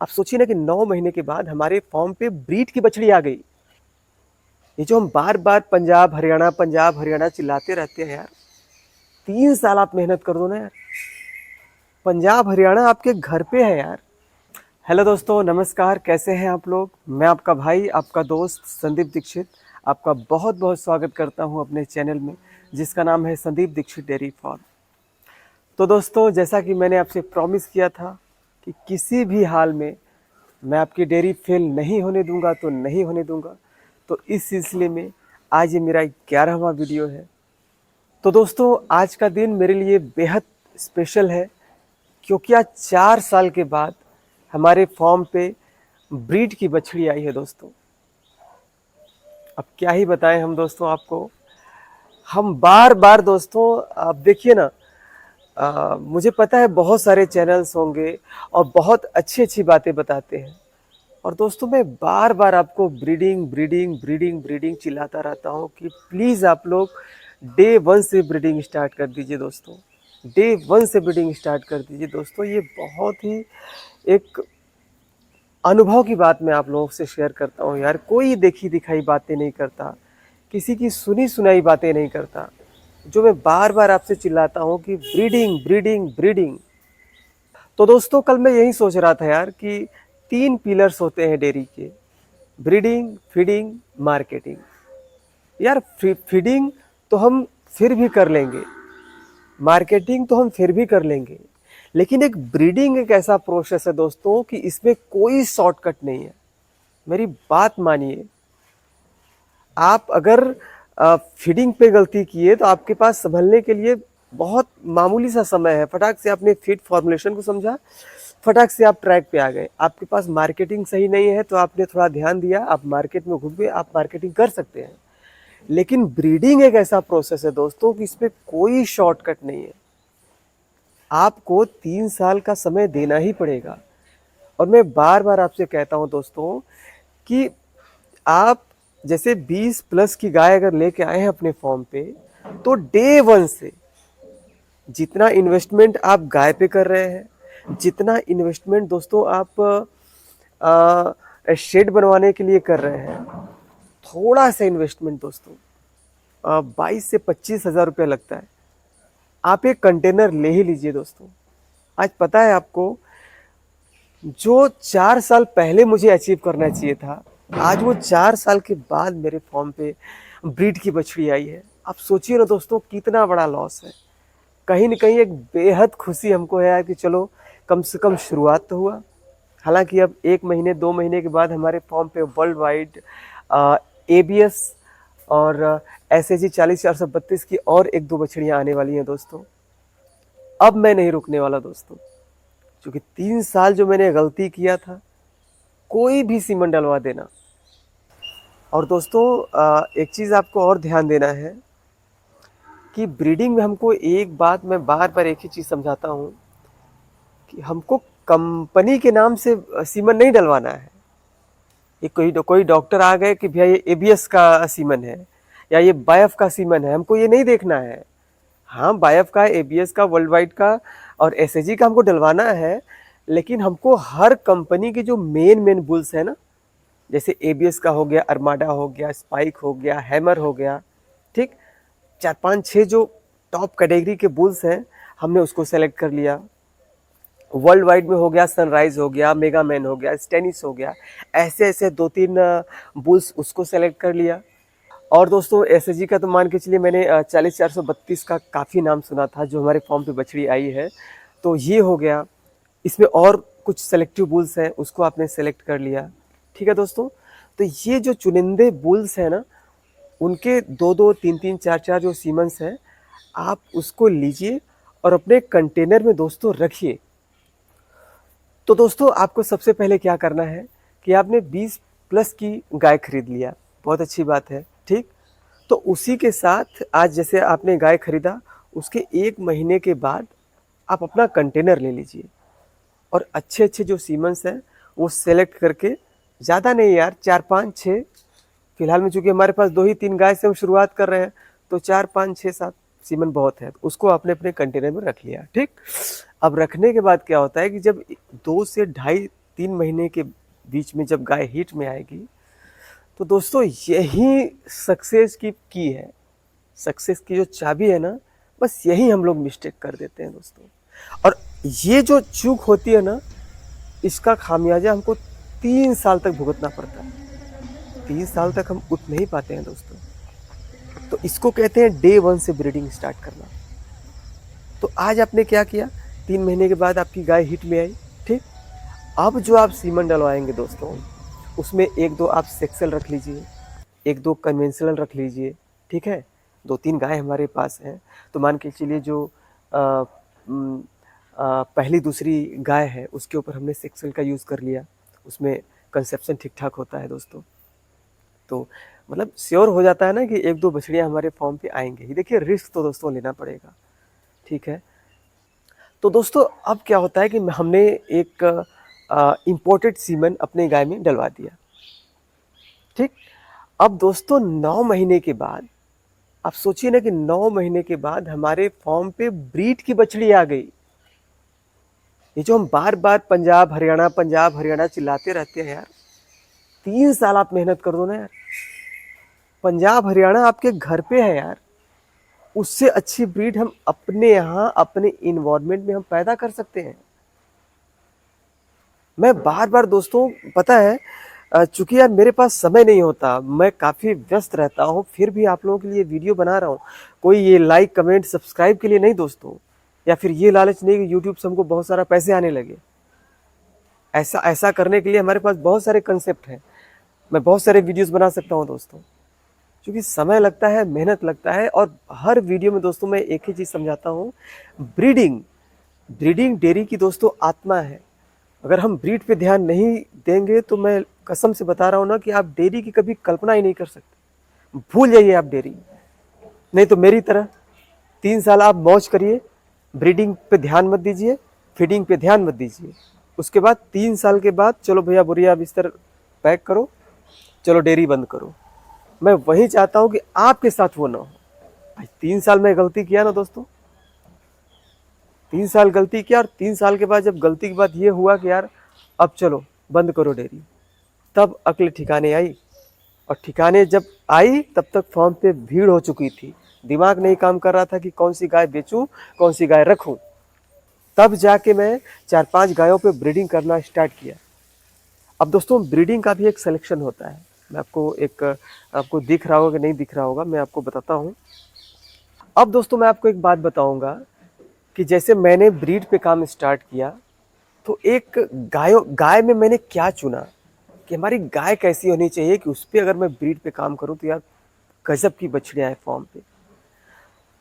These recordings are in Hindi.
आप सोचिए ना कि 9 महीने के बाद हमारे फॉर्म पे ब्रीड की बछड़ी आ गई। ये जो हम बार-बार पंजाब हरियाणा चिल्लाते रहते हैं यार, 3 साल आप मेहनत कर दो ना यार, पंजाब हरियाणा आपके घर पे है यार। हेलो दोस्तों, नमस्कार, कैसे हैं आप लोग? मैं आपका भाई, आपका दोस्त संदीप दीक्षित, आपका बहुत-बहुत स्वागत करता हूं अपने चैनल में, जिसका नाम है संदीप दीक्षित डेयरी फार्म। तो दोस्तों, जैसा कि मैंने आपसे प्रॉमिस किया था कि किसी भी हाल में मैं आपकी डेयरी फेल नहीं होने दूंगा तो नहीं होने दूंगा। तो इस सिलसिले में आज ये मेरा 11वां वीडियो है। तो दोस्तों, आज का दिन मेरे लिए बेहद स्पेशल है, क्योंकि आज 4 साल के बाद हमारे फॉर्म पे ब्रीड की बछड़ी आई है दोस्तों। अब क्या ही बताएं हम दोस्तों आपको। हम बार बार दोस्तों, आप देखिए ना, मुझे पता है बहुत सारे चैनल्स होंगे और बहुत अच्छी अच्छी बातें बताते हैं, और दोस्तों मैं बार बार आपको ब्रीडिंग ब्रीडिंग ब्रीडिंग ब्रीडिंग चिल्लाता रहता हूँ कि प्लीज़ आप लोग डे 1 से ब्रीडिंग स्टार्ट कर दीजिए दोस्तों। डे 1 से ब्रीडिंग स्टार्ट कर दीजिए दोस्तों। ये बहुत ही एक अनुभव की बात मैं आप लोगों से शेयर करता हूँ यार। कोई देखी दिखाई बातें नहीं करता, किसी की सुनी सुनाई बातें नहीं करता। जो मैं बार बार आपसे चिल्लाता हूँ कि ब्रीडिंग ब्रीडिंग ब्रीडिंग। तो दोस्तों, कल मैं यही सोच रहा था यार कि 3 पिलर्स होते हैं डेयरी के: ब्रीडिंग, फीडिंग, मार्केटिंग। यार फीडिंग तो हम फिर भी कर लेंगे, मार्केटिंग तो हम फिर भी कर लेंगे, लेकिन एक ब्रीडिंग एक ऐसा प्रोसेस है दोस्तों कि इसमें कोई शॉर्टकट नहीं है। मेरी बात मानिए, आप अगर फीडिंग पे गलती किए तो आपके पास संभलने के लिए बहुत मामूली सा समय है। फटाक से आपने फीड फॉर्मुलेशन को समझा, फटाक से आप ट्रैक पे आ गए। आपके पास मार्केटिंग सही नहीं है तो आपने थोड़ा ध्यान दिया, आप मार्केट में घुस गए, आप मार्केटिंग कर सकते हैं। लेकिन ब्रीडिंग एक ऐसा प्रोसेस है दोस्तों कि इसमें कोई शॉर्टकट नहीं है। आपको 3 साल का समय देना ही पड़ेगा। और मैं बार बार आपसे कहता हूं दोस्तों कि आप जैसे 20 प्लस की गाय अगर लेके आए हैं अपने फॉर्म पे, तो डे 1 से जितना इन्वेस्टमेंट आप गाय पे कर रहे हैं, जितना इन्वेस्टमेंट दोस्तों आप शेड बनवाने के लिए कर रहे हैं, थोड़ा सा इन्वेस्टमेंट दोस्तों 22 से 25 हजार रुपया लगता है। आप एक कंटेनर ले ही लीजिए दोस्तों। आज पता है आपको, जो 4 साल पहले मुझे अचीव करना चाहिए था, आज वो 4 साल के बाद मेरे फॉर्म पे ब्रीड की बछड़ी आई है। आप सोचिए ना दोस्तों, कितना बड़ा लॉस है। कहीं न कहीं एक बेहद खुशी हमको है यार कि चलो कम से कम शुरुआत तो हुआ। हालांकि अब 1 महीने 2 महीने के बाद हमारे फॉर्म पे वर्ल्ड वाइड एबीएस और एसएजी 40-432 की और 1-2 बछड़ियां आने वाली हैं दोस्तों। अब मैं नहीं रुकने वाला दोस्तों, क्योंकि 3 साल जो मैंने गलती किया था, कोई भी सीमन डलवा देना। और दोस्तों, एक चीज़ आपको और ध्यान देना है कि ब्रीडिंग में हमको एक बात मैं बार बार एक ही चीज़ समझाता हूँ कि हमको कंपनी के नाम से सीमन नहीं डलवाना है। ये कोई डॉक्टर आ गए कि भैया ये एबीएस का सीमन है या ये बायफ का सीमन है, हमको ये नहीं देखना है। हाँ, बायफ का, एबीएस का, वर्ल्ड वाइड का और एसएजी का हमको डलवाना है, लेकिन हमको हर कंपनी के जो मेन मेन बुल्स है ना, जैसे एबीएस का हो गया, अरमाडा हो गया, स्पाइक हो गया, हैमर हो गया, ठीक, 4-5-6 जो टॉप कैटेगरी के बुल्स हैं, हमने उसको सेलेक्ट कर लिया। वर्ल्ड वाइड में हो गया, सनराइज हो गया, मेगा मैन हो गया, स्टेनिस हो गया, ऐसे ऐसे 2-3 बुल्स उसको सेलेक्ट कर लिया। और दोस्तों, एसएजी का तो मान के चलिए मैंने 40-432 का काफ़ी नाम सुना था जो हमारे फॉर्म पे बछड़ी आई है, तो ये हो गया। इसमें और कुछ सेलेक्टिव बुल्स हैं, उसको आपने सेलेक्ट कर लिया। ठीक है दोस्तों, तो ये जो चुनिंदे बुल्स हैं ना, उनके 2-2, 3-3, 4-4 जो सीमंस हैं, आप उसको लीजिए और अपने कंटेनर में दोस्तों रखिए। तो दोस्तों, आपको सबसे पहले क्या करना है कि आपने 20 प्लस की गाय खरीद लिया, बहुत अच्छी बात है, ठीक। तो उसी के साथ आज जैसे आपने गाय खरीदा, उसके 1 महीने के बाद आप अपना कंटेनर ले लीजिए और अच्छे अच्छे जो सीमंस हैं वो सेलेक्ट करके, ज़्यादा नहीं यार, 4-5-6, फिलहाल में चूंकि हमारे पास 2 ही 3 गाय से हम शुरुआत कर रहे हैं, तो 4-5-6-7 सीमन बहुत है। उसको आपने अपने कंटेनर में रख लिया, ठीक। अब रखने के बाद क्या होता है कि जब 2 से ढाई 3 महीने के बीच में जब गाय हीट में आएगी, तो दोस्तों यही सक्सेस की है, सक्सेस की जो चाबी है ना, बस यही हम लोग मिस्टेक कर देते हैं दोस्तों। और ये जो चूक होती है ना, इसका खामियाजा हमको 3 साल तक भुगतना पड़ता है। 3 साल तक हम उठ नहीं पाते हैं दोस्तों। तो इसको कहते हैं डे 1 से ब्रीडिंग स्टार्ट करना। तो आज आपने क्या किया, 3 महीने के बाद आपकी गाय हिट में आई, ठीक। अब जो आप सीमन डलवाएंगे दोस्तों, उसमें 1-2 आप सेक्सुअल रख लीजिए, 1-2 कन्वेंशनल रख लीजिए, ठीक है। 2-3 गाय हमारे पास हैं, तो मान के चलिए जो पहली दूसरी गाय है उसके ऊपर हमने सेक्सुअल का यूज़ कर लिया, उसमें कंसेप्शन ठीक ठाक होता है दोस्तों। तो मतलब श्योर हो जाता है ना कि 1-2 बछड़ियाँ हमारे फॉर्म पे आएंगे ही। देखिए रिस्क तो दोस्तों लेना पड़ेगा, ठीक है। तो दोस्तों अब क्या होता है कि हमने एक इम्पोर्टेड सीमन अपने गाय में डलवा दिया, ठीक। अब दोस्तों 9 महीने के बाद आप सोचिए ना कि 9 महीने के बाद हमारे फॉर्म पे ब्रीड की बछड़ी आ गई। ये जो हम बार बार पंजाब हरियाणा चिल्लाते रहते हैं यार, 3 साल आप मेहनत कर दो ना यार, पंजाब हरियाणा आपके घर पे है यार। उससे अच्छी ब्रीड हम अपने यहाँ अपने इन्वायरमेंट में हम पैदा कर सकते हैं। मैं बार बार दोस्तों, पता है चूंकि यार मेरे पास समय नहीं होता, मैं काफ़ी व्यस्त रहता हूँ, फिर भी आप लोगों के लिए वीडियो बना रहा हूँ। कोई ये लाइक कमेंट सब्सक्राइब के लिए नहीं दोस्तों, या फिर ये लालच नहीं कि यूट्यूब से हमको बहुत सारा पैसे आने लगे। ऐसा करने के लिए हमारे पास बहुत सारे कंसेप्ट हैं, मैं बहुत सारे वीडियोस बना सकता हूँ दोस्तों। क्योंकि समय लगता है, मेहनत लगता है, और हर वीडियो में दोस्तों मैं एक ही चीज़ समझाता हूँ, ब्रीडिंग डेयरी की दोस्तों आत्मा है। अगर हम ब्रीड पे ध्यान नहीं देंगे तो मैं कसम से बता रहा हूँ ना कि आप डेयरी की कभी कल्पना ही नहीं कर सकते। भूल जाइए आप डेयरी, नहीं तो मेरी तरह 3 साल आप मौज करिए, ब्रीडिंग पे ध्यान मत दीजिए, फीडिंग पे ध्यान मत दीजिए। उसके बाद 3 साल के बाद चलो भैया बोरिया बिस्तर पैक करो, चलो डेयरी बंद करो। मैं वही चाहता हूँ कि आपके साथ वो ना हो। आज 3 साल में गलती किया ना दोस्तों, 3 साल गलती किया, और 3 साल के बाद जब गलती के बाद ये हुआ कि यार अब चलो बंद करो डेयरी, तब अक्ल ठिकाने आई। और ठिकाने जब आई तब तक फॉर्म पे भीड़ हो चुकी थी, दिमाग नहीं काम कर रहा था कि कौन सी गाय बेचूं, कौन सी गाय रखूं। तब जाके मैं 4-5 गायों पे ब्रीडिंग करना स्टार्ट किया। अब दोस्तों ब्रीडिंग का भी एक सिलेक्शन होता है, मैं आपको दिख रहा होगा कि नहीं दिख रहा होगा, मैं आपको बताता हूँ। अब दोस्तों मैं आपको एक बात बताऊंगा कि जैसे मैंने ब्रीड पे काम स्टार्ट किया, तो एक गाय में मैंने क्या चुना कि हमारी गाय कैसी होनी चाहिए कि उस पर अगर मैं ब्रीड पे काम करूं तो यार गजब की बछड़ियां हैं फॉर्म पे।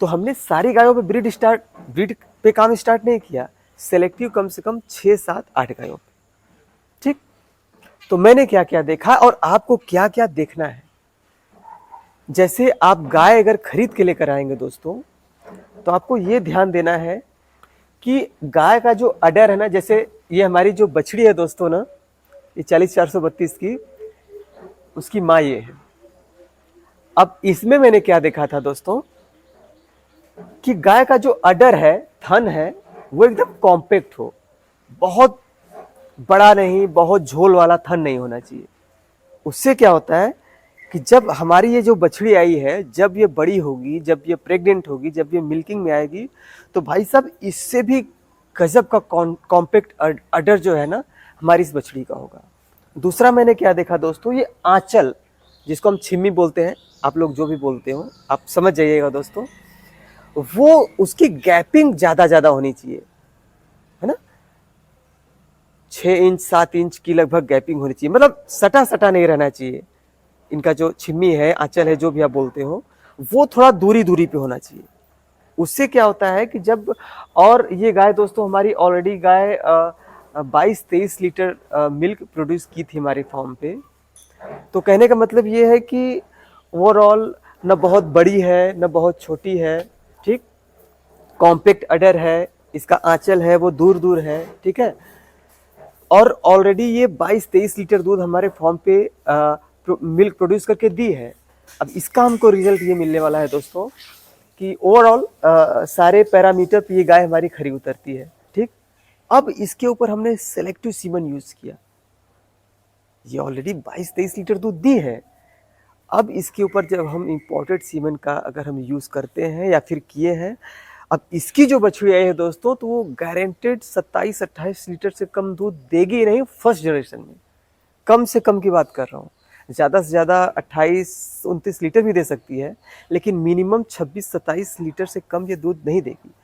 तो हमने सारी गायों पे ब्रीड पे काम स्टार्ट नहीं किया, सेलेक्टिव कम से कम 6-7-8 गायों पे, ठीक। तो मैंने क्या क्या देखा और आपको क्या क्या देखना है। जैसे आप गाय अगर खरीद के लेकर आएंगे दोस्तों, तो आपको ये ध्यान देना है कि गाय का जो अडर है ना, जैसे ये हमारी जो बछड़ी है दोस्तों ना, ये 40-432 की, उसकी माँ ये है। अब इसमें मैंने क्या देखा था दोस्तों कि गाय का जो अडर है, थन है, वो एकदम कॉम्पैक्ट हो, बहुत बड़ा नहीं, बहुत झोल वाला थन नहीं होना चाहिए। उससे क्या होता है कि जब हमारी ये जो बछड़ी आई है, जब ये बड़ी होगी, जब ये प्रेग्नेंट होगी, जब ये मिल्किंग में आएगी, तो भाई साहब इससे भी गजब का कॉम्पैक्ट अडर जो है ना हमारी इस बछड़ी का होगा। दूसरा मैंने क्या देखा दोस्तों, ये आंचल, जिसको हम छिम्मी बोलते हैं, आप लोग जो भी बोलते हो आप समझ जाइएगा दोस्तों, वो उसकी गैपिंग ज्यादा होनी चाहिए, है ना। 6 इंच 7 इंच की लगभग गैपिंग होनी चाहिए, मतलब सटा नहीं रहना चाहिए। इनका जो छिम्मी है, आंचल है, जो भी आप बोलते हो, वो थोड़ा दूरी पे होना चाहिए। उससे क्या होता है कि जब, और ये गाय दोस्तों हमारी ऑलरेडी गाय 22-23 लीटर मिल्क प्रोड्यूस की थी हमारे फार्म पे। तो कहने का मतलब ये है कि ओवरऑल न बहुत बड़ी है न बहुत छोटी है, ठीक, कॉम्पैक्ट अडर है, इसका आंचल है वो दूर है, ठीक है। और ऑलरेडी ये 22-23 लीटर दूध हमारे फार्म पे मिल्क प्रोड्यूस करके दी है। अब इसका हमको रिजल्ट ये मिलने वाला है दोस्तों कि ओवरऑल सारे पैरामीटर पे ये गाय हमारी खरी उतरती है, ठीक। अब इसके ऊपर हमने सेलेक्टिव सीमन यूज किया। ये ऑलरेडी 22-23 लीटर दूध दी है। अब इसके ऊपर जब हम इंपोर्टेड सीमन का अगर हम यूज़ करते हैं या फिर किए हैं, अब इसकी जो बछड़ी आई है दोस्तों, तो वो गारंटेड 27-28 लीटर से कम दूध देगी ही नहीं फर्स्ट जनरेशन में। कम से कम की बात कर रहा हूँ, ज़्यादा से ज़्यादा 28-29 लीटर भी दे सकती है, लेकिन मिनिमम 26-27 लीटर से कम ये दूध नहीं देगी।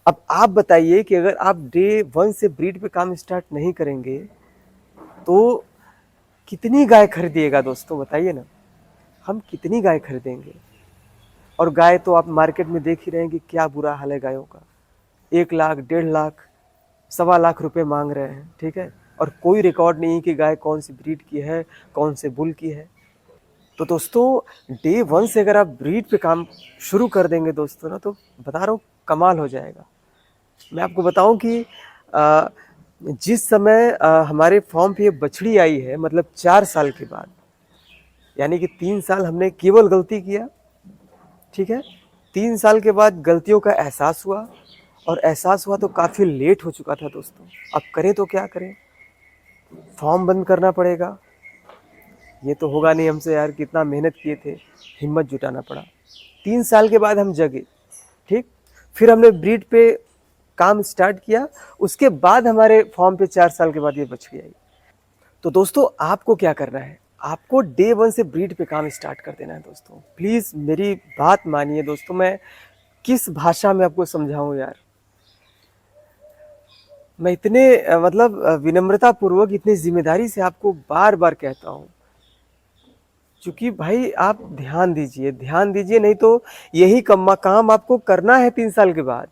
अब आप बताइए कि अगर आप डे 1 से ब्रीड पे काम स्टार्ट नहीं करेंगे तो कितनी गाय खरीदिएगा दोस्तों, बताइए ना। हम कितनी गाय खरीदेंगे। और गाय तो आप मार्केट में देख ही रहे हैं कि क्या बुरा हाल है गायों का। 1 लाख, 1.5 लाख, 1.25 लाख रुपए मांग रहे हैं, ठीक है। और कोई रिकॉर्ड नहीं कि गाय कौन सी ब्रीड की है, कौन से बुल की है। तो दोस्तों डे 1 से अगर आप ब्रीड पे काम शुरू कर देंगे दोस्तों ना, तो बता रहा हूँ कमाल हो जाएगा। मैं आपको बताऊं कि जिस समय हमारे फॉर्म पे ये बछड़ी आई है, मतलब 4 साल के बाद, यानी कि 3 साल हमने केवल गलती किया, ठीक है। 3 साल के बाद गलतियों का एहसास हुआ, और एहसास हुआ तो काफ़ी लेट हो चुका था दोस्तों। अब करें तो क्या करें, फॉर्म बंद करना पड़ेगा। ये तो होगा नहीं हमसे यार, कितना मेहनत किए थे, हिम्मत जुटाना पड़ा। 3 साल के बाद हम जगे, ठीक। फिर हमने ब्रीड पे काम स्टार्ट किया, उसके बाद हमारे फॉर्म पे 4 साल के बाद ये बछड़ी आई। तो दोस्तों आपको क्या करना है, आपको डे 1 से ब्रीड पे काम स्टार्ट कर देना है दोस्तों। प्लीज़ मेरी बात मानिए दोस्तों, मैं किस भाषा में आपको समझाऊं यार। मैं इतने विनम्रता पूर्वक, इतनी जिम्मेदारी से आपको बार बार कहता हूँ, क्योंकि भाई आप ध्यान दीजिए, नहीं तो यही काम आपको करना है 3 साल के बाद।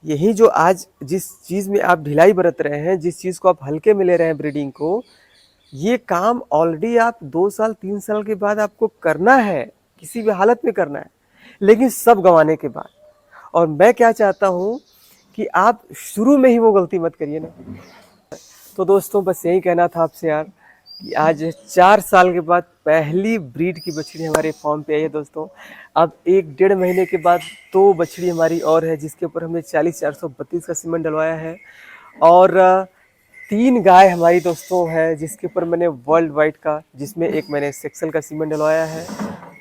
यही जो आज जिस चीज़ में आप ढिलाई बरत रहे हैं, जिस चीज़ को आप हल्के में ले रहे हैं ब्रीडिंग को, ये काम ऑलरेडी आप 2 साल 3 साल के बाद आपको करना है, किसी भी हालत में करना है, लेकिन सब गंवाने के बाद। और मैं क्या चाहता हूँ कि आप शुरू में ही वो गलती मत करिए ना। तो दोस्तों बस यही कहना था आपसे यार, कि आज 4 साल के बाद पहली ब्रीड की बछड़ी हमारे फॉर्म पे आई है दोस्तों। अब 1-1.5 महीने के बाद 2 बछड़ी हमारी और है, जिसके ऊपर हमने 40-432 का सीमन डलवाया है। और 3 गाय हमारी दोस्तों है, जिसके ऊपर मैंने वर्ल्ड वाइड का, जिसमें एक मैंने सेक्सल का सीमन डलवाया है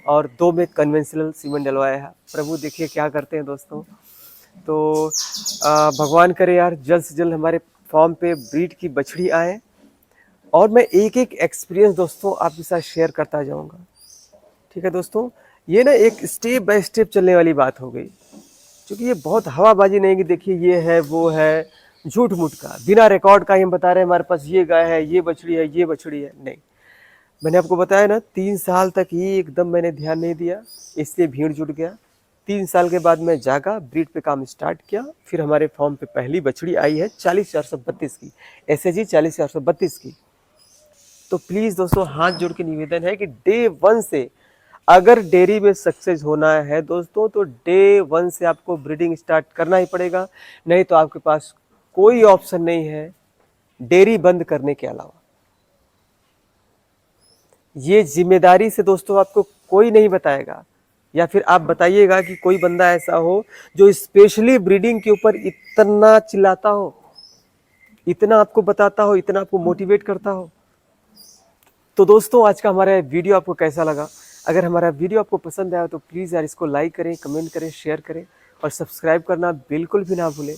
और 2 में कन्वेंशनल सीमन डलवाया है। प्रभु देखिए क्या करते हैं दोस्तों। तो भगवान करे यार जल्द से जल्द हमारे फॉर्म पे ब्रीड की बछड़ी आए, और मैं एक एक एक्सपीरियंस दोस्तों आपके साथ शेयर करता जाऊंगा, ठीक है दोस्तों। ये ना एक स्टेप बाय स्टेप चलने वाली बात हो गई, क्योंकि ये बहुत हवाबाजी नहीं कि देखिए ये है वो है, झूठ मूठ का, बिना रिकॉर्ड का ही हम बता रहे हैं हमारे पास ये गाय है, ये बछड़ी है, ये बछड़ी है। नहीं, मैंने आपको बताया ना 3 साल तक ही एकदम मैंने ध्यान नहीं दिया, इसलिए भीड़ जुट गया। 3 साल के बाद मैं जागा, ब्रीड पे काम स्टार्ट किया, फिर हमारे फॉर्म पे पहली बछड़ी आई है 40-432 की, SAG 40-432 की। तो प्लीज़ दोस्तों हाथ जोड़ के निवेदन है कि डे 1 से अगर डेयरी में सक्सेस होना है दोस्तों, तो डे 1 से आपको ब्रीडिंग स्टार्ट करना ही पड़ेगा, नहीं तो आपके पास कोई ऑप्शन नहीं है डेयरी बंद करने के अलावा। ये जिम्मेदारी से दोस्तों आपको कोई नहीं बताएगा, या फिर आप बताइएगा कि कोई बंदा ऐसा हो जो स्पेशली ब्रीडिंग के ऊपर इतना चिल्लाता हो, इतना आपको बताता हो, इतना आपको मोटिवेट करता हो। तो दोस्तों आज का हमारा वीडियो आपको कैसा लगा? अगर हमारा वीडियो आपको पसंद आया तो प्लीज़ यार इसको लाइक करें, कमेंट करें, शेयर करें, और सब्सक्राइब करना बिल्कुल भी ना भूलें।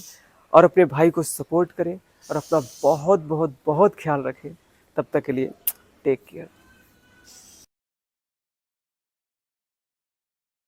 और अपने भाई को सपोर्ट करें, और अपना बहुत बहुत बहुत ख्याल रखें। तब तक के लिए टेक केयर।